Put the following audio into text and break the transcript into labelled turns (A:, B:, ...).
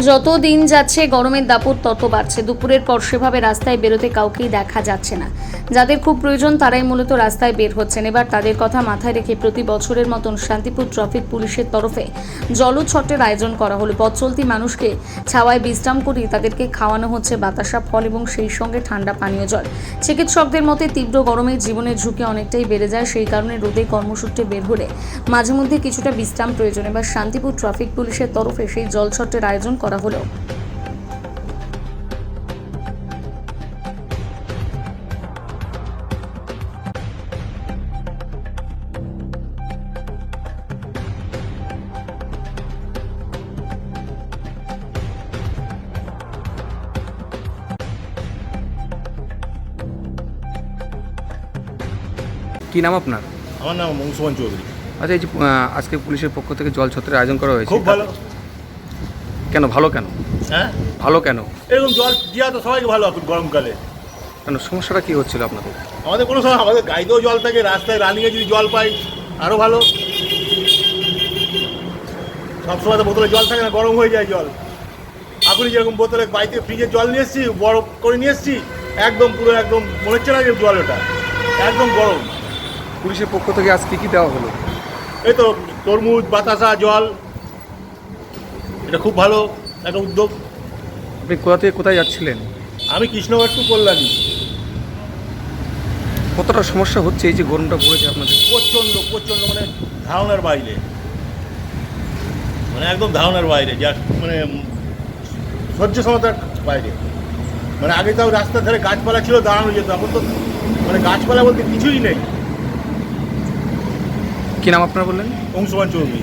A: যত দিন যাচ্ছে গরমের দাপট তত বাড়ছে। দুপুরের পর সেভাবে রাস্তায় বেরোতে কাউকেই দেখা যাচ্ছে না। যাদের খুব প্রয়োজন তারাই মূলত রাস্তায় বের হচ্ছেন। এবার তাদের কথা মাথায় রেখে প্রতি বছরের মতন শান্তিপুর ট্রাফিক পুলিশের তরফে জলছটের আয়োজন করা হলো। পথ চলতি মানুষকে ছাওয়ায় বিশ্রাম করিয়ে তাদেরকে খাওয়ানো হচ্ছে বাতাসা ফল এবং সেই সঙ্গে ঠান্ডা পানীয় জল। চিকিৎসকদের মতে তীব্র গরমে জীবনের ঝুঁকি অনেকটাই বেড়ে যায়, সেই কারণে রোদে কর্মসূত্রে বের হলে মাঝে মধ্যে কিছুটা বিশ্রাম প্রয়োজন। এবার শান্তিপুর ট্রাফিক পুলিশের তরফে সেই জলছটের আয়োজন করা হলো।
B: কি নাম আপনার?
C: আমার নাম মংসুমান চৌধুরী।
B: আচ্ছা, এই যে আজকে পুলিশের পক্ষ থেকে জল ছত্রের আয়োজন করা হয়েছে,
C: খুব ভালো।
B: কেন ভালো কেন?
C: হ্যাঁ,
B: ভালো কেন?
C: এরকম জল দেওয়া তো সবাইকে ভালো এখন গরমকালে।
B: কেন সমস্যাটা কি হচ্ছিল আপনাদের?
C: আমাদের কোনো সময় আমাদের গাড়িতেও জল থাকে, রাস্তায় রানিংয়ে যদি জল পাই আরও ভালো। সবসময় তো বোতলে জল থাকে না, গরম হয়ে যায় জল। এখনই যেরকম বোতলে বাড়িতে ফ্রিজের জল নিয়ে এসেছি, বরফ করে নিয়ে এসেছি, একদম পুরো একদম মনে হচ্ছে না যে জল ওটা একদম গরম।
B: পুলিশের পক্ষ থেকে আজ কি দেওয়া হলো?
C: এই তো তরমুজ, বাতাসা, জল, এটা খুব ভালো একটা উদ্যোগ।
B: আপনি কোথা থেকে কোথায় যাচ্ছিলেন?
C: আমি কৃষ্ণঘাট টু কল্যাণী।
B: কতটা সমস্যা হচ্ছে এই যে গরমটা পড়েছে আপনাদের?
C: প্রচণ্ড প্রচণ্ড, মানে ধারণার বাইরে, মানে একদম ধারণার বাইরে, যা মানে সহ্য ক্ষমতার বাইরে। মানে আগে তাও রাস্তার ধারে গাছপালা ছিল, দাঁড়ানো যেত, এখন তো মানে গাছপালা বলতে কিছুই নেই।
B: কি নাম আপনার বললেন?
C: অংশুমান চৌধুরী।